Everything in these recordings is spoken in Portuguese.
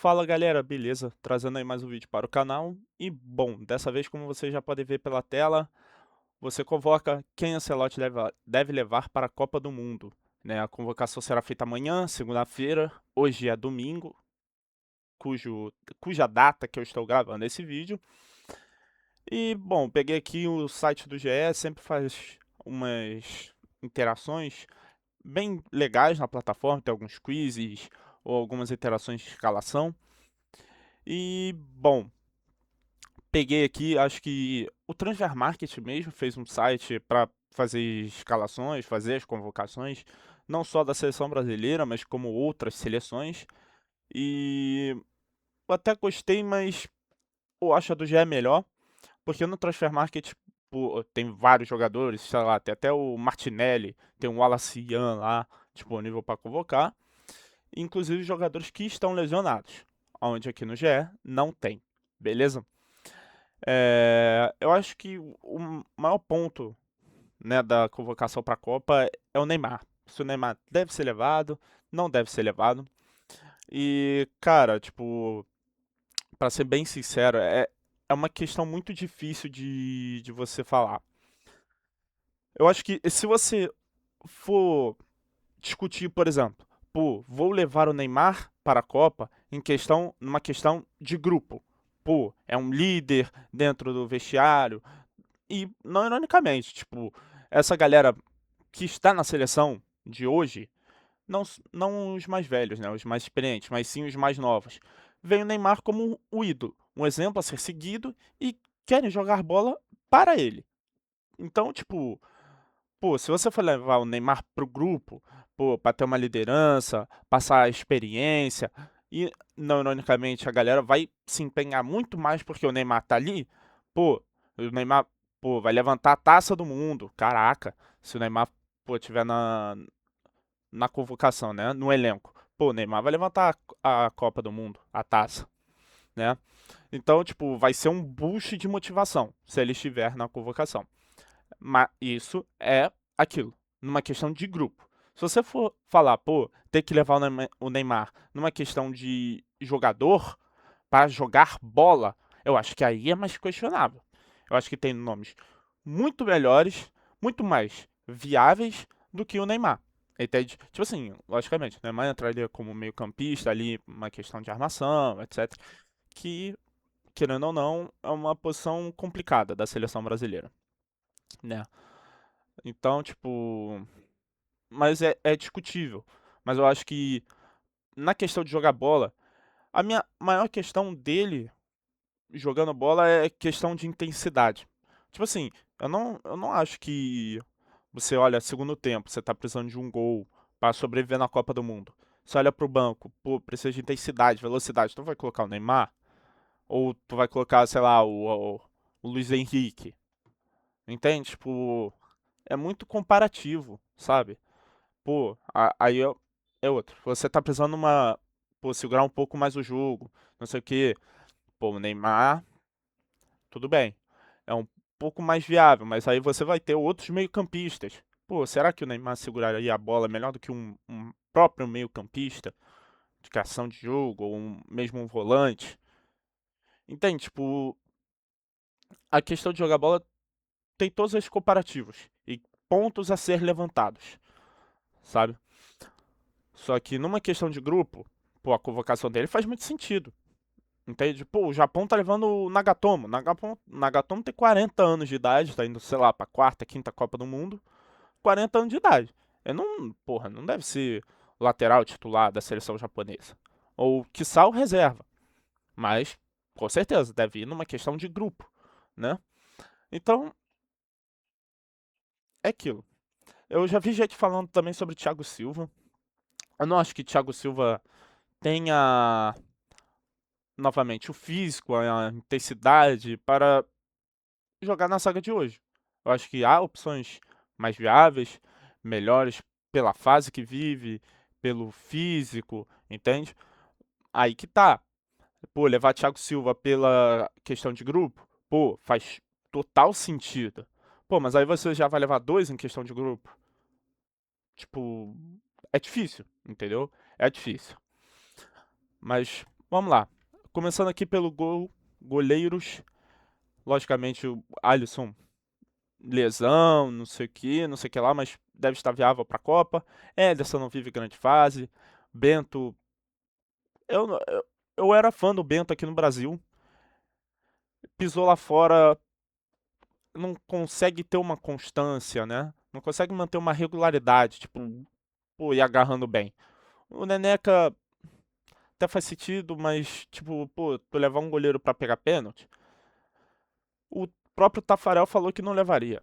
Fala galera, beleza? Trazendo aí mais um vídeo para o canal. E bom, dessa vez, como vocês já podem ver pela tela, você convoca quem Ancelotti deve levar para a Copa do Mundo, né? A convocação será feita amanhã, segunda-feira. Hoje é domingo, cuja data que eu estou gravando esse vídeo. E bom, peguei aqui o site do GE, sempre faz umas interações bem legais na plataforma, tem alguns quizzes ou algumas interações de escalação. E bom, peguei aqui, acho que o Transfer Market mesmo fez um site para fazer escalações, fazer as convocações, não só da seleção brasileira, mas como outras seleções. E eu até gostei, mas eu acho a do GE melhor, porque no Transfer Market pô, tem vários jogadores, sei lá, tem até o Martinelli, tem o Wallace Ian lá disponível para convocar, inclusive jogadores que estão lesionados, onde aqui no GE não tem, beleza? Eu acho que o maior ponto, né, da convocação para a Copa é o Neymar. Se o Neymar deve ser levado, não deve ser levado. E, cara, tipo, para ser bem sincero, é uma questão muito difícil de você falar. Eu acho que se você for discutir, por exemplo, pô, vou levar o Neymar para a Copa numa questão de grupo. Pô, é um líder dentro do vestiário, e não ironicamente, tipo, essa galera que está na seleção de hoje, não os mais velhos, né, os mais experientes, mas sim os mais novos, veem o Neymar como o ídolo, um exemplo a ser seguido e querem jogar bola para ele. Então, tipo, pô, se você for levar o Neymar pro grupo, pô, pra ter uma liderança, passar a experiência, e não ironicamente a galera vai se empenhar muito mais porque o Neymar tá ali, pô, o Neymar, pô, vai levantar a taça do mundo. Caraca, se o Neymar, pô, tiver na convocação, né, no elenco, pô, o Neymar vai levantar a Copa do Mundo, a taça, né? Então, tipo, vai ser um boost de motivação se ele estiver na convocação. Mas isso é aquilo, numa questão de grupo. Se você for falar, pô, ter que levar o Neymar numa questão de jogador para jogar bola, eu acho que aí é mais questionável. Eu acho que tem nomes muito melhores, muito mais viáveis do que o Neymar. Entende? Tipo assim, logicamente, o Neymar entraria como meio-campista ali, uma questão de armação, etc. Que, querendo ou não, é uma posição complicada da seleção brasileira, né? Então, tipo, mas é discutível. Mas eu acho que na questão de jogar bola, a minha maior questão dele jogando bola é questão de intensidade. Tipo assim, eu não acho que você olha segundo tempo, você tá precisando de um gol para sobreviver na Copa do Mundo. Você olha pro banco, pô, precisa de intensidade, velocidade. Tu vai colocar o Neymar? Ou tu vai colocar, sei lá, o Luiz Henrique? Entende? Tipo, é muito comparativo, sabe? Pô, aí é outro. Você tá precisando pô, segurar um pouco mais o jogo, não sei o quê. Pô, o Neymar, tudo bem. É um pouco mais viável, mas aí você vai ter outros meio-campistas. Pô, será que o Neymar seguraria a bola melhor do que um próprio meio-campista de criação de jogo, ou mesmo um volante? Entende? Tipo, a questão de jogar bola tem todos esses comparativos e pontos a ser levantados, sabe? Só que numa questão de grupo, pô, a convocação dele faz muito sentido. Entende? Pô, o Japão tá levando o Nagatomo. Nagatomo tem 40 anos de idade, tá indo, sei lá, pra quarta, quinta Copa do Mundo. 40 anos de idade. Ele não, porra, não deve ser lateral titular da seleção japonesa. Ou, quiçá, o reserva. Mas, com certeza, deve ir numa questão de grupo, né? Então, é aquilo. Eu já vi gente falando também sobre Thiago Silva. Eu não acho que Thiago Silva tenha, novamente, o físico, a intensidade para jogar na saga de hoje. Eu acho que há opções mais viáveis, melhores pela fase que vive, pelo físico, entende? Aí que tá. Pô, levar Thiago Silva pela questão de grupo, pô, faz total sentido. Pô, mas aí você já vai levar dois em questão de grupo? Tipo, é difícil, entendeu? É difícil. Mas, Vamos lá. Começando aqui pelo gol, goleiros. Logicamente o Alisson, lesão, não sei o que lá, mas deve estar viável para a Copa. Ederson não vive grande fase. Bento, eu era fã do Bento aqui no Brasil. Pisou lá fora, não consegue ter uma constância, né? Não consegue manter uma regularidade, tipo, pô, e agarrando bem. O Neneca até faz sentido, mas, tipo, pô, tu levar um goleiro pra pegar pênalti, o próprio Tafarel falou que não levaria,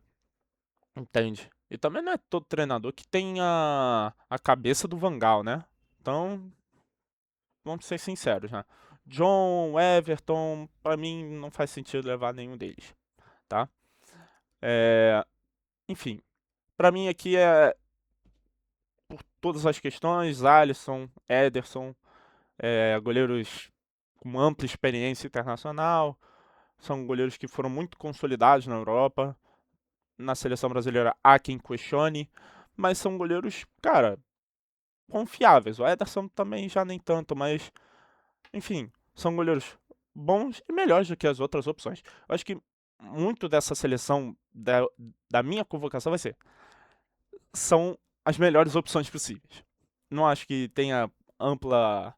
entende? E também não é todo treinador que tem a cabeça do Van Gaal, né? Então, vamos ser sinceros, né? John, Everton, pra mim não faz sentido levar nenhum deles, tá? É, enfim, pra mim aqui é por todas as questões, Alisson, Ederson, goleiros com ampla experiência internacional, são goleiros que foram muito consolidados na Europa, na seleção brasileira há quem questione, mas são goleiros, cara, confiáveis. O Ederson também já nem tanto, mas enfim, são goleiros bons e melhores do que as outras opções. Eu acho que muito dessa seleção da minha convocação vai ser são as melhores opções possíveis. Não acho que tenha ampla.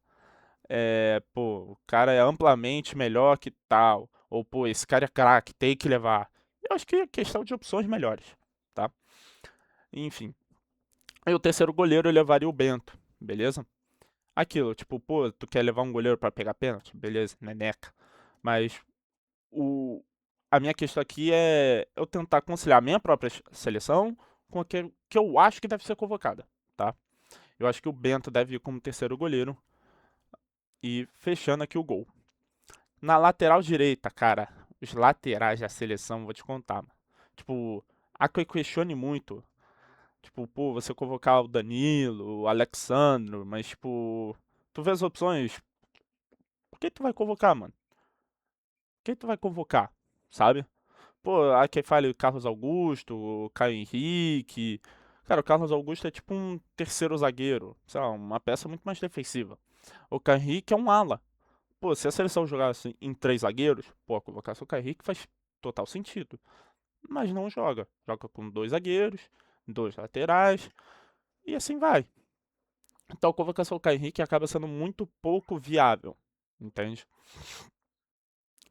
Pô, o cara é amplamente melhor que tal. Ou, pô, esse cara é craque, tem que levar. Eu acho que é questão de opções melhores, tá? Enfim. Aí o terceiro goleiro eu levaria o Bento, beleza? Aquilo, tipo, pô, tu quer levar um goleiro pra pegar pênalti? Beleza, neneca. Mas o, a minha questão aqui é eu tentar conciliar a minha própria seleção com a que eu acho que deve ser convocada, tá? Eu acho que o Bento deve ir como terceiro goleiro e fechando aqui o gol. Na lateral direita, cara, os laterais da seleção, vou te contar, mano. Tipo, há que eu questione muito. Tipo, pô, você convocar o Danilo, o Alexandro, mas tipo, tu vê as opções, por que tu vai convocar, mano? Por que tu vai convocar, sabe? Pô, há quem fale o Carlos Augusto, o Caio Henrique. Cara, o Carlos Augusto é tipo um terceiro zagueiro, sei lá, uma peça muito mais defensiva. O Caio Henrique é um ala. Pô, se a seleção jogasse em três zagueiros, pô, a convocação do Caio Henrique faz total sentido. Mas não joga. Joga com dois zagueiros, dois laterais, e assim vai. Então a convocação do Caio Henrique acaba sendo muito pouco viável, entende?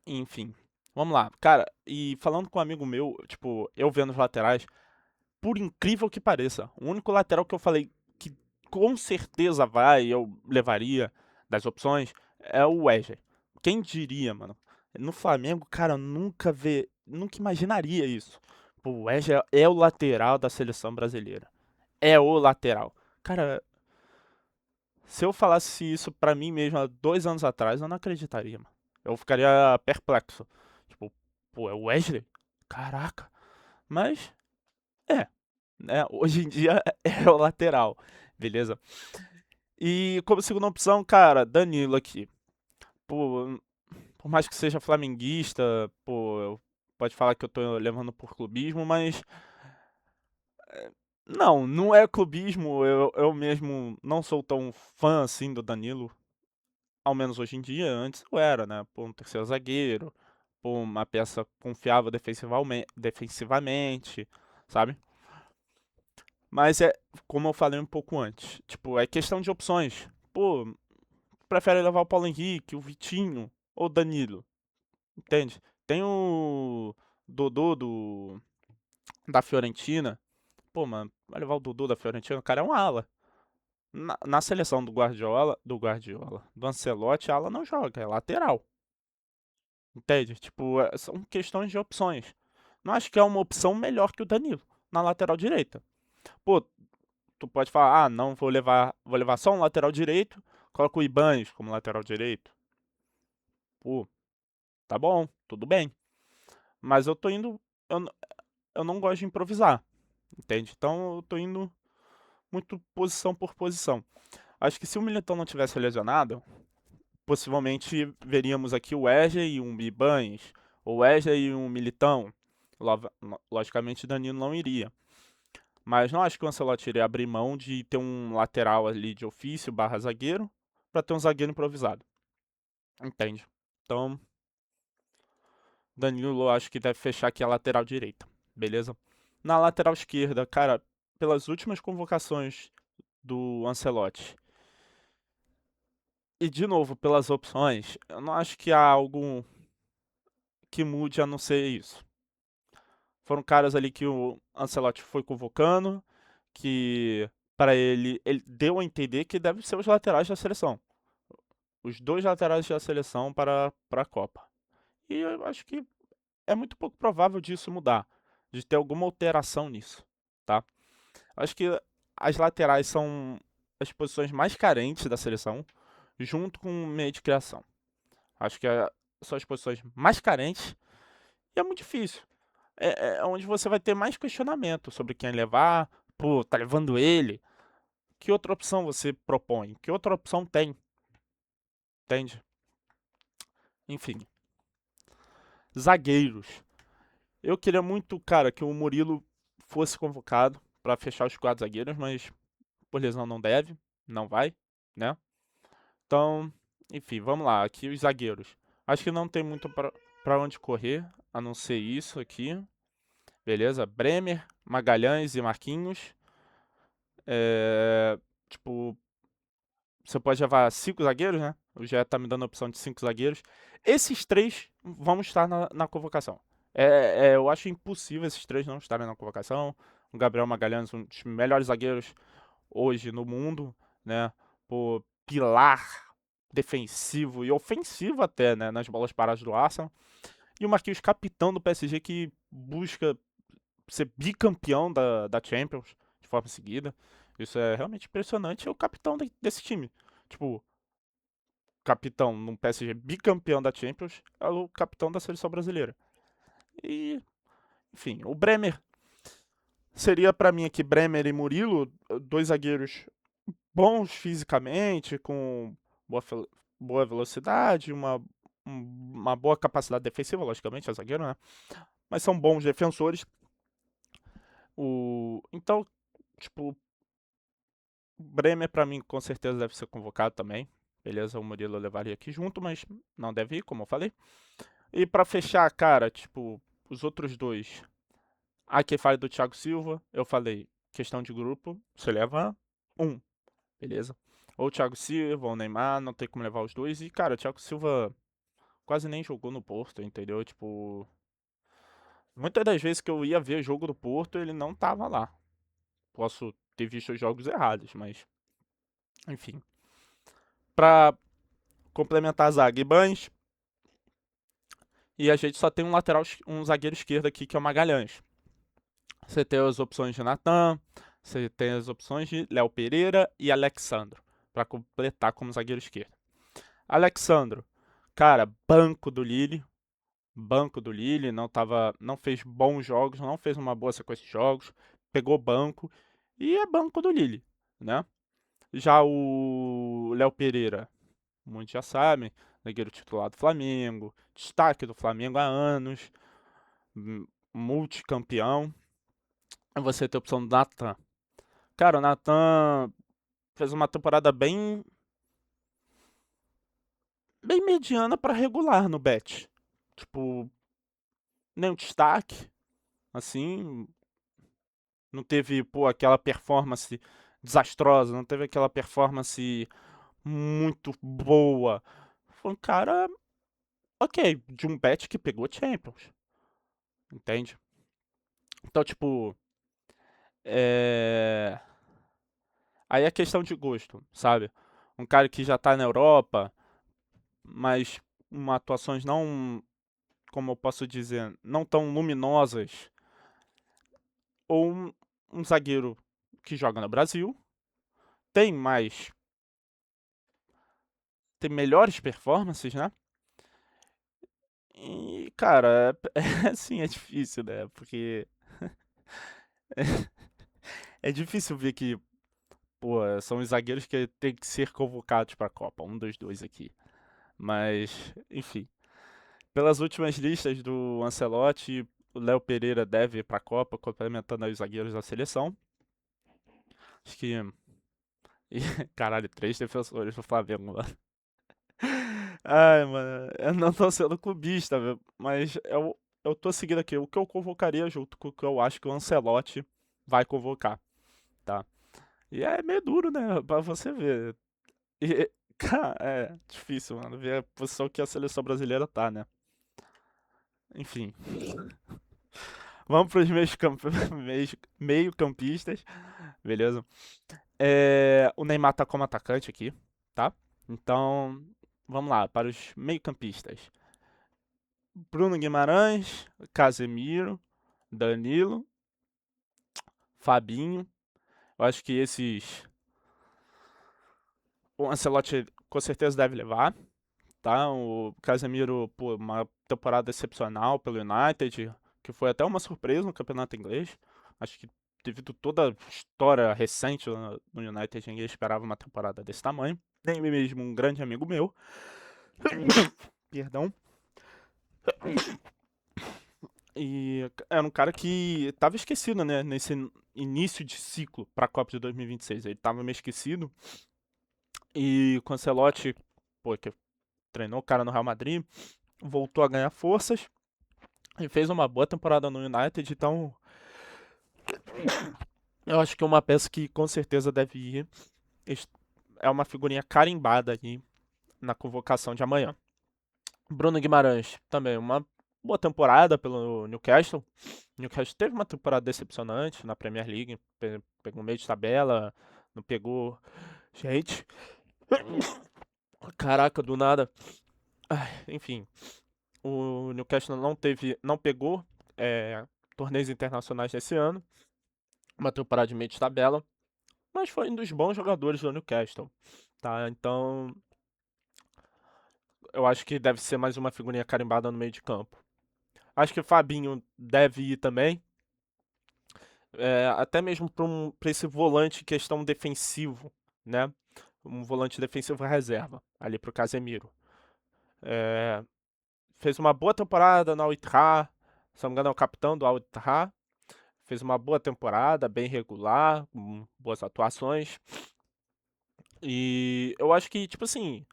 Enfim, vamos lá. Cara, e falando com um amigo meu, tipo, eu vendo os laterais, por incrível que pareça, o único lateral que eu falei que com certeza vai, eu levaria das opções, é o Wesley. Quem diria, mano? No Flamengo, cara, eu nunca imaginaria isso. Pô, o Wesley é o lateral da seleção brasileira. É o lateral. Cara, se eu falasse isso pra mim mesmo há 2 anos atrás, eu não acreditaria, mano. Eu ficaria perplexo. Tipo, pô, é o Wesley? Caraca. Mas, é, né? Hoje em dia é o lateral, beleza? E como segunda opção, cara, Danilo aqui. Pô, por mais que seja flamenguista, pô, pode falar que eu tô levando por clubismo, mas não é clubismo. Eu mesmo não sou tão fã assim do Danilo, ao menos hoje em dia. Antes eu era, né? Pô, um terceiro zagueiro, pô, uma peça confiável defensivamente, sabe? Mas é, como eu falei um pouco antes, tipo, é questão de opções. Pô, prefere levar o Paulo Henrique, o Vitinho ou o Danilo, entende? Tem o Dodô da Fiorentina. Pô, mano, vai levar o Dodô da Fiorentina, o cara é um ala. Na seleção do Ancelotti, a ala não joga, é lateral. Entende? Tipo, são questões de opções. Não acho que é uma opção melhor que o Danilo na lateral direita. Pô, tu pode falar, ah, não, vou levar só um lateral direito, coloca o Ibanez como lateral direito. Pô, tá bom, tudo bem. Mas eu tô indo, eu, eu não gosto de improvisar, entende? Então eu tô indo muito posição por posição. Acho que se o Militão não tivesse lesionado, possivelmente veríamos aqui o Wesley e um Ibanez, o Wesley e um Militão. Logicamente, Danilo não iria. Mas não acho que o Ancelotti iria abrir mão de ter um lateral ali de ofício barra zagueiro para ter um zagueiro improvisado. Entende? Então, Danilo, eu acho que deve fechar aqui a lateral direita, beleza? Na lateral esquerda, cara, pelas últimas convocações do Ancelotti, e de novo, pelas opções, eu não acho que há algo que mude a não ser isso. Foram caras ali que o Ancelotti foi convocando, que para ele deu a entender que devem ser os laterais da seleção. Os dois laterais da seleção para a Copa. E eu acho que é muito pouco provável disso mudar, de ter alguma alteração nisso, tá? Acho que as laterais são as posições mais carentes da seleção, junto com o meio de criação. Acho que são as posições mais carentes e é muito difícil. É onde você vai ter mais questionamento sobre quem levar. Pô, tá levando ele? Que outra opção você propõe? Que outra opção tem? Entende? Enfim. Zagueiros. Eu queria muito, cara, que o Murilo fosse convocado para fechar os quatro zagueiros, mas por lesão não deve, não vai, né? Então, enfim, vamos lá. Aqui os zagueiros. Acho que não tem muito para onde correr, a não ser isso aqui. Beleza? Bremer, Magalhães e Marquinhos. É, tipo, você pode levar cinco zagueiros, né? O GE tá me dando a opção de cinco zagueiros. Esses três vão estar na convocação. Eu acho impossível esses três não estarem na convocação. O Gabriel Magalhães, um dos melhores zagueiros hoje no mundo, né? Por pilar defensivo e ofensivo até, né? Nas bolas paradas do Arsenal. E o Marquinhos, capitão do PSG, que busca ser bicampeão da Champions de forma seguida. Isso é realmente impressionante. É o capitão desse time. Tipo, capitão num PSG bicampeão da Champions, é o capitão da seleção brasileira. E, enfim, o Bremer seria para mim aqui Bremer e Murilo, dois zagueiros bons fisicamente, com boa, boa velocidade, uma boa capacidade defensiva, logicamente, é zagueiro, né? Mas são bons defensores. Então, tipo, Bremer para mim com certeza deve ser convocado também. Beleza, o Murilo eu levaria aqui junto, mas não deve ir, como eu falei. E para fechar, cara, tipo, os outros dois. Aqui fala do Thiago Silva, eu falei, questão de grupo, você leva um, beleza? Ou o Thiago Silva, ou o Neymar, não tem como levar os dois. E, cara, o Thiago Silva quase nem jogou no Porto, entendeu? Tipo, muitas das vezes que eu ia ver jogo do Porto, ele não tava lá. Posso ter visto os jogos errados, mas, enfim. Pra complementar a zaga, Ibanes, e a gente só tem um lateral, um zagueiro esquerdo aqui, que é o Magalhães. Você tem as opções de Natan, você tem as opções de Léo Pereira e Alexandro, para completar como zagueiro esquerdo. Alexandro, cara, banco do Lille, não fez bons jogos, não fez uma boa sequência de jogos, pegou banco e é banco do Lille, né? Já o Léo Pereira, muitos já sabem, zagueiro titular do Flamengo, destaque do Flamengo há anos, multicampeão. E você tem a opção do Natan. Cara, o Natan fez uma temporada bem mediana para regular no bet. Tipo, nenhum destaque, assim, não teve, pô, aquela performance desastrosa, não teve aquela performance muito boa. Foi um cara, ok, de um bet que pegou Champions, entende? Então, tipo, é... aí é questão de gosto, sabe? Um cara que já tá na Europa, mas uma atuações não, como eu posso dizer, não tão luminosas, ou um zagueiro que joga no Brasil, tem mais, tem melhores performances, né? E, cara, assim, é difícil, né? Porque é difícil ver que, pô, são os zagueiros que têm que ser convocados para a Copa, um dos dois aqui. Mas, enfim, pelas últimas listas do Ancelotti, o Léo Pereira deve ir para a Copa, complementando aí os zagueiros da seleção. Acho que, caralho, três defensores do Flamengo, mano. Ai, mano, eu não tô sendo clubista, velho, mas eu tô seguindo aqui o que eu convocaria junto com o que eu acho que o Ancelotti vai convocar, tá? E é meio duro, né, pra você ver. E, cara, é difícil, mano, ver a posição que a seleção brasileira tá, né? Enfim, vamos pros meio-campistas, beleza? O Neymar tá como atacante aqui, tá? Então, vamos lá, para os meio-campistas. Bruno Guimarães, Casemiro, Danilo, Fabinho. Eu acho que esses o Ancelotti com certeza deve levar, tá? O Casemiro, pô, uma temporada excepcional pelo United, que foi até uma surpresa no campeonato inglês. Acho que devido toda a história recente no United, ninguém esperava uma temporada desse tamanho. Nem mesmo um grande amigo meu. Perdão. E era um cara que estava esquecido, né, nesse início de ciclo para a Copa de 2026. Ele estava meio esquecido. E com o Ancelotti, pô, que treinou o cara no Real Madrid, voltou a ganhar forças e fez uma boa temporada no United. Então, eu acho que é uma peça que com certeza deve ir. É uma figurinha carimbada aí na convocação de amanhã. Bruno Guimarães, também uma boa temporada pelo Newcastle. Newcastle teve uma temporada decepcionante na Premier League, pegou meio de tabela, não pegou. Gente, caraca, do nada. Ai, enfim, o Newcastle não pegou torneios internacionais nesse ano, uma temporada de meio de tabela, mas foi um dos bons jogadores do Newcastle, tá? Então, eu acho que deve ser mais uma figurinha carimbada no meio de campo. Acho que o Fabinho deve ir também, até mesmo para esse volante questão defensivo, né? Um volante defensivo reserva ali para o Casemiro. É, fez uma boa temporada na Al-Ittihad, se não me engano é o capitão do Al-Ittihad. Fez uma boa temporada, bem regular, com boas atuações. E eu acho que, tipo assim,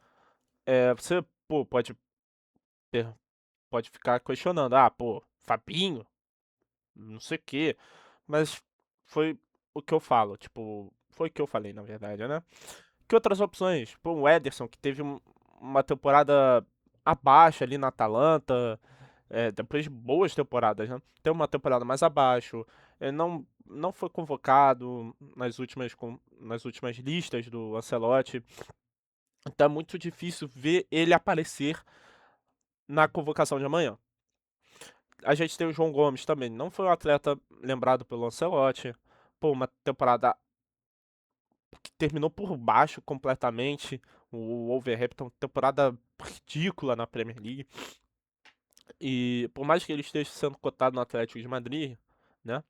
você pô, per- pode ficar questionando, ah, pô, Fabinho, não sei o quê. Mas foi o que eu falo, tipo, foi o que eu falei, na verdade, né? Que outras opções? Pô, o Ederson, que teve uma temporada abaixo ali na Atalanta, depois de boas temporadas, né? Tem uma temporada mais abaixo, não foi convocado nas últimas listas do Ancelotti, então é muito difícil ver ele aparecer na convocação de amanhã. A gente tem o João Gomes também, não foi um atleta lembrado pelo Ancelotti, pô, uma temporada que terminou por baixo completamente, o Wolverhampton, temporada ridícula na Premier League. E por mais que ele esteja sendo cotado no Atlético de Madrid, né?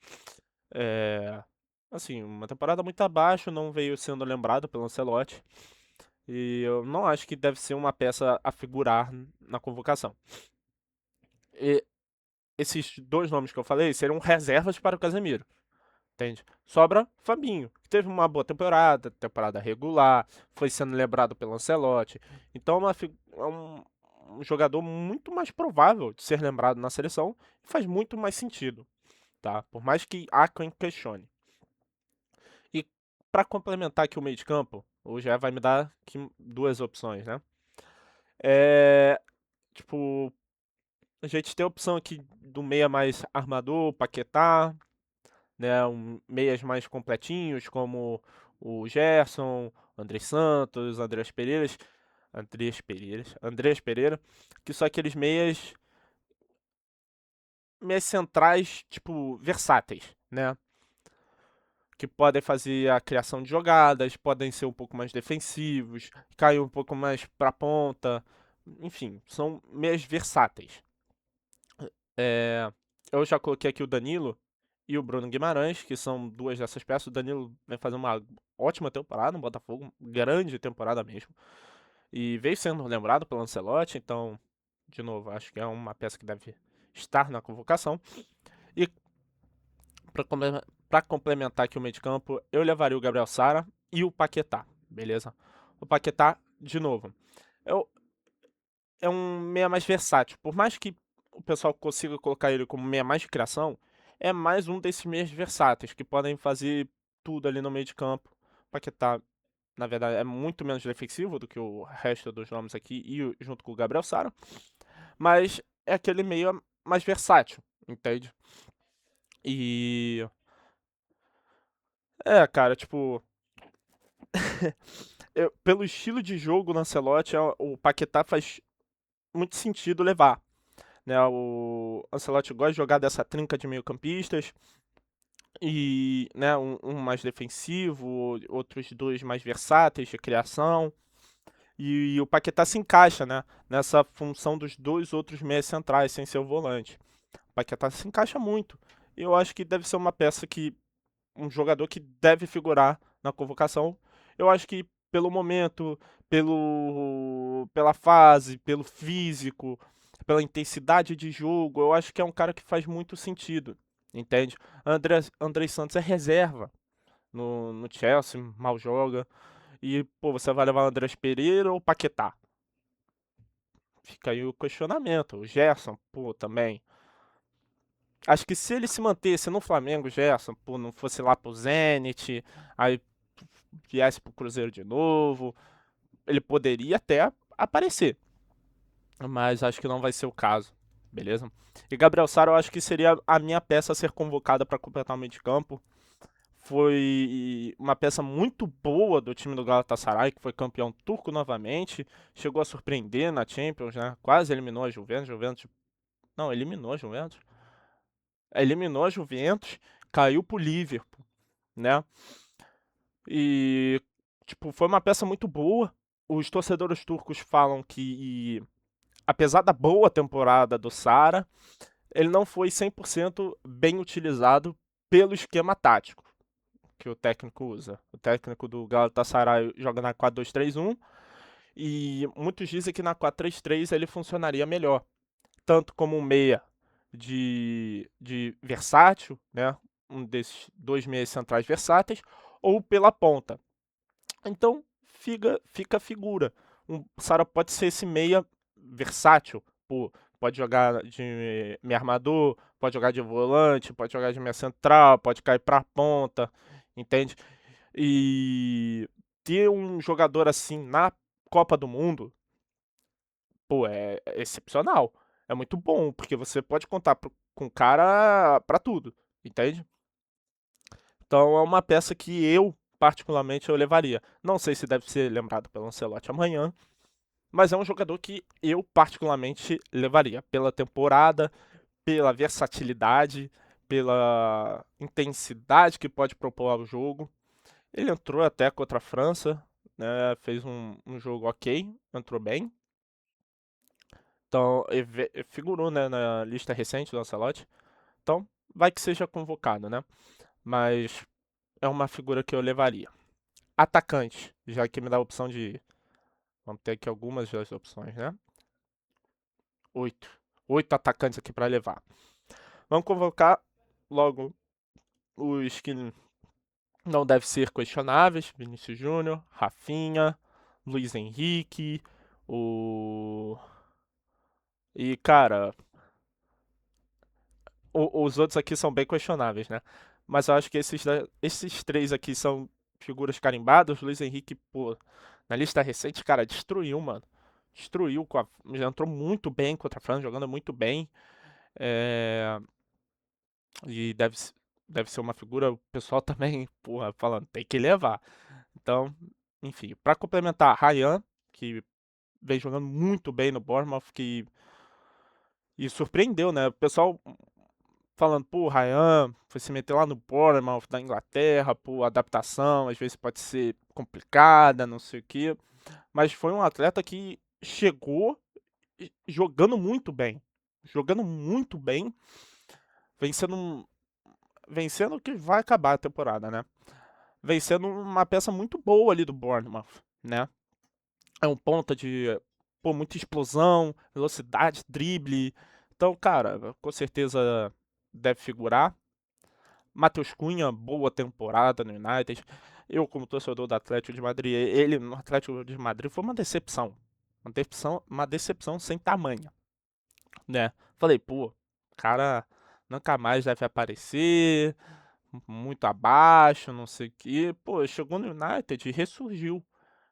É, assim, uma temporada muito abaixo, não veio sendo lembrado pelo Ancelotti. E eu não acho que deve ser uma peça a figurar na convocação. E esses dois nomes que eu falei serão reservas para o Casemiro, entende? Sobra Fabinho, que teve uma boa temporada, temporada regular, foi sendo lembrado pelo Ancelotti. Então é um jogador muito mais provável de ser lembrado na seleção e faz muito mais sentido, tá? Por mais que há quem questione. E para complementar aqui o meio de campo, o Gé vai me dar aqui duas opções, né? É, tipo, a gente tem a opção aqui do meia mais armador, Paquetá, né, meias mais completinhos, como o Gerson, André Santos, Andreas Pereira, que são aqueles meias centrais, tipo, versáteis, né? Que podem fazer a criação de jogadas, podem ser um pouco mais defensivos, cair um pouco mais para a ponta, enfim, são meias versáteis. É, eu já coloquei aqui o Danilo e o Bruno Guimarães, que são duas dessas peças. O Danilo vem fazendo uma ótima temporada no Botafogo, grande temporada mesmo. E veio sendo lembrado pelo Ancelotti, então, de novo, acho que é uma peça que deve estar na convocação. E para complementar aqui o meio de campo, eu levaria o Gabriel Sara e o Paquetá, beleza? O Paquetá, de novo. Eu, é um meia mais versátil. Por mais que o pessoal consiga colocar ele como meia mais de criação, é mais um desses meias versáteis que podem fazer tudo ali no meio de campo. Paquetá, na verdade, é muito menos defensivo do que o resto dos nomes aqui e junto com o Gabriel Sara, mas é aquele meia mais versátil, entende? E cara, tipo, pelo estilo de jogo do Ancelotti, o Paquetá faz muito sentido levar, né? O Ancelotti gosta de jogar dessa trinca de meio-campistas e, né, um mais defensivo, outros dois mais versáteis de criação. E o Paquetá se encaixa, né, nessa função dos dois outros meias centrais sem ser o volante. O Paquetá se encaixa muito. E eu acho que deve ser uma peça que um jogador que deve figurar na convocação. Eu acho que pelo momento, pela fase, pelo físico, pela intensidade de jogo, eu acho que é um cara que faz muito sentido, entende? André Santos é reserva no Chelsea, mal joga. E, pô, você vai levar o Andrés Pereira ou Paquetá? Fica aí o questionamento. O Gerson, pô, também. Acho que se ele se mantesse no Flamengo, o Gerson, pô, não fosse lá pro Zenit, aí viesse pro Cruzeiro de novo, ele poderia até aparecer, mas acho que não vai ser o caso, beleza? E Gabriel Sara eu acho que seria a minha peça a ser convocada para completar o meio de campo. Foi uma peça muito boa do time do Galatasaray, que foi campeão turco novamente, chegou a surpreender na Champions, né? Quase eliminou a Juventus, não, eliminou a Juventus. Eliminou a Juventus, caiu pro Liverpool, né? E, tipo, foi uma peça muito boa. Os torcedores turcos falam que, apesar da boa temporada do Sara, ele não foi 100% bem utilizado pelo esquema tático que o técnico usa. O técnico do Galatasaray joga na 4-2-3-1 e muitos dizem que na 4-3-3 ele funcionaria melhor, tanto como um meia de versátil, né? Um desses dois meias centrais versáteis, ou pela ponta. Então fica a figura. O Sara pode ser esse meia versátil, pô, pode jogar de meia armador, pode jogar de volante, pode jogar de meia central, pode cair pra ponta, entende? E ter um jogador assim na Copa do Mundo, pô, é excepcional. É muito bom, porque você pode contar com o cara pra tudo, entende? Então é uma peça que eu, particularmente, eu levaria. Não sei se deve ser lembrado pelo Ancelotti amanhã, mas é um jogador que eu, particularmente, levaria. Pela temporada, pela versatilidade, pela intensidade que pode propor ao jogo. Ele entrou até contra a França, né, fez um jogo ok, entrou bem. Então, figurou, né, na lista recente do Ancelotti. Então, vai que seja convocado, né? Mas é uma figura que eu levaria. Atacante, já que me dá a opção de. Vamos ter aqui algumas das opções, né? 8. 8 atacantes aqui para levar. Vamos convocar logo os que não devem ser questionáveis: Vinícius Júnior, Rafinha, Luiz Henrique, o. E, cara, os outros aqui são bem questionáveis, né? Mas eu acho que esses três aqui são figuras carimbadas. Luiz Henrique, pô, na lista recente, cara, destruiu, mano. Destruiu, já entrou muito bem contra a França, jogando muito bem. É, e deve ser uma figura, o pessoal também, porra, falando, tem que levar. Então, enfim, pra complementar, Ryan, que vem jogando muito bem no Bournemouth, e surpreendeu, né? O pessoal falando, pô, o Ryan foi se meter lá no Bournemouth da Inglaterra, pô, adaptação, às vezes pode ser complicada, não sei o quê. Mas foi um atleta que chegou jogando muito bem. Jogando muito bem, vencendo, vencendo que vai acabar a temporada, né? Vencendo uma peça muito boa ali do Bournemouth, né? É um ponta de, pô, muita explosão, velocidade, drible. Então, cara, com certeza deve figurar. Matheus Cunha, boa temporada no United. Eu, como torcedor do Atlético de Madrid, ele no Atlético de Madrid foi uma decepção. Uma decepção sem tamanho, né? Falei, pô, o cara nunca mais deve aparecer, muito abaixo, não sei o quê. Pô, chegou no United e ressurgiu.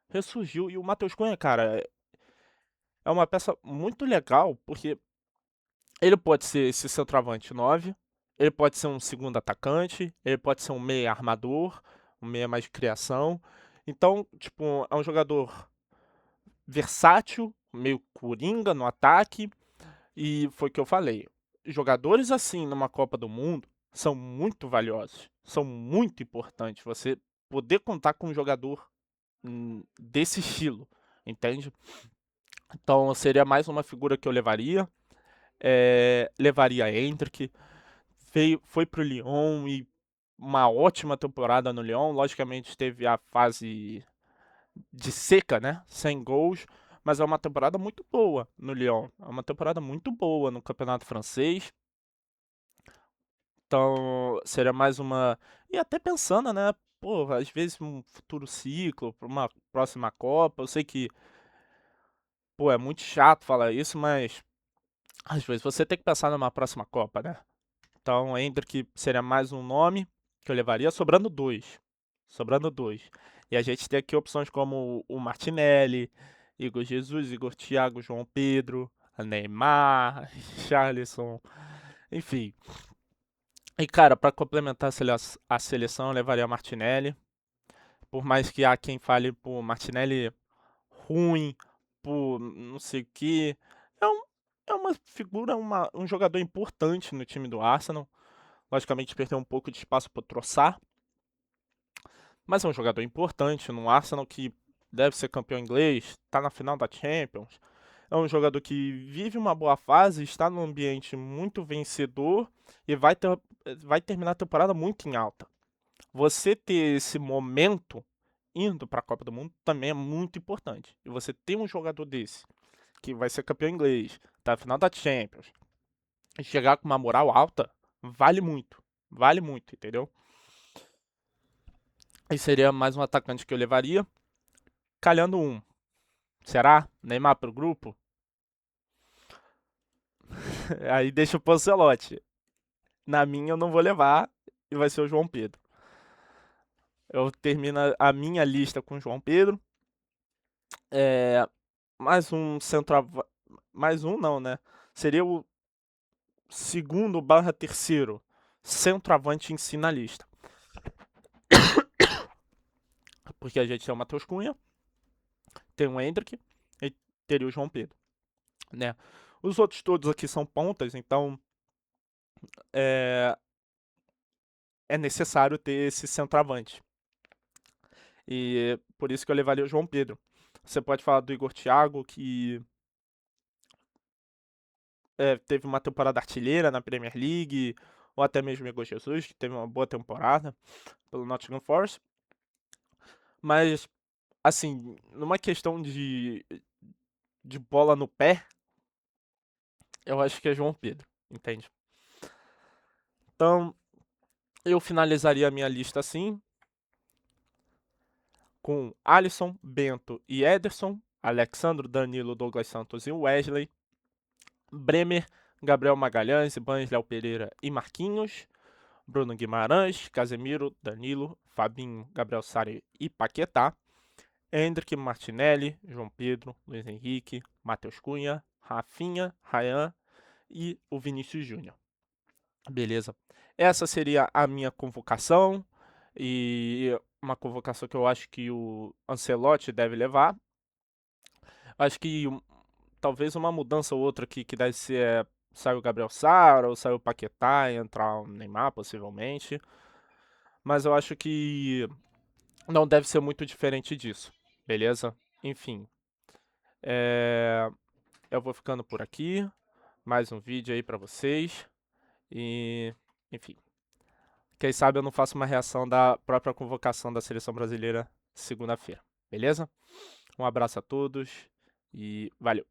Ressurgiu. E o Matheus Cunha, cara, é uma peça muito legal, porque ele pode ser esse centroavante 9, ele pode ser um segundo atacante, ele pode ser um meia armador, um meia mais de criação. Então, tipo, é um jogador versátil, meio coringa no ataque, e foi o que eu falei. Jogadores assim numa Copa do Mundo são muito valiosos, são muito importantes. Você poder contar com um jogador desse estilo, entende? Então seria mais uma figura que eu levaria. Levaria Endrick, foi pro Lyon e uma ótima temporada no Lyon. Logicamente teve a fase de seca, né? Sem gols, mas é uma temporada muito boa no Lyon. É uma temporada muito boa no campeonato francês. Então seria mais uma. E até pensando, né? Pô, às vezes um futuro ciclo, para uma próxima Copa. Eu sei que, pô, é muito chato falar isso, mas às vezes você tem que pensar numa próxima Copa, né? Então, Endrick seria mais um nome que eu levaria, sobrando dois. Sobrando dois. E a gente tem aqui opções como o Martinelli, Igor Jesus, Igor Thiago, João Pedro, Neymar, Charlisson, enfim. E, cara, para complementar a seleção, eu levaria Martinelli. Por mais que há quem fale, pô, Martinelli ruim, por não sei o que. É, é uma figura, um jogador importante no time do Arsenal. Logicamente perdeu um pouco de espaço para o Trossard, mas é um jogador importante no Arsenal que deve ser campeão inglês, está na final da Champions. É um jogador que vive uma boa fase, está num ambiente muito vencedor e vai terminar a temporada muito em alta. Você ter esse momento indo para a Copa do Mundo também é muito importante. E você ter um jogador desse, que vai ser campeão inglês, tá na final da Champions, e chegar com uma moral alta, vale muito. Vale muito, entendeu? E seria mais um atacante que eu levaria. Calhando um. Será? Neymar pro grupo? Aí deixa o Pancelotti. Na minha eu não vou levar e vai ser o João Pedro. Eu termino a minha lista com o João Pedro. É, mais um centroavante. Mais um não, né? Seria o segundo barra terceiro centroavante em si na lista. Porque a gente tem o Matheus Cunha, tem o Endrick e teria o João Pedro, né? Os outros todos aqui são pontas, então é, é necessário ter esse centroavante. E por isso que eu levaria o João Pedro. Você pode falar do Igor Thiago, que teve uma temporada artilheira na Premier League, ou até mesmo o Igor Jesus, que teve uma boa temporada pelo Nottingham Forest. Mas, assim, numa questão de bola no pé, eu acho que é João Pedro, entende? Então, eu finalizaria a minha lista assim, com Alisson, Bento e Ederson, Alexandro, Danilo, Douglas Santos e Wesley, Bremer, Gabriel Magalhães, Ibanes, Léo Pereira e Marquinhos, Bruno Guimarães, Casemiro, Danilo, Fabinho, Gabriel Sari e Paquetá, Endrick, Martinelli, João Pedro, Luiz Henrique, Matheus Cunha, Rafinha, Ryan e o Vinícius Júnior. Beleza. Essa seria a minha convocação e uma convocação que eu acho que o Ancelotti deve levar. Acho que talvez uma mudança ou outra que deve ser sai o Gabriel Sara ou sai o Paquetá e entrar o Neymar, possivelmente. Mas eu acho que não deve ser muito diferente disso, beleza? Enfim, eu vou ficando por aqui. Mais um vídeo aí pra vocês. E, enfim, quem sabe eu não faço uma reação da própria convocação da seleção brasileira segunda-feira, beleza? Um abraço a todos e valeu!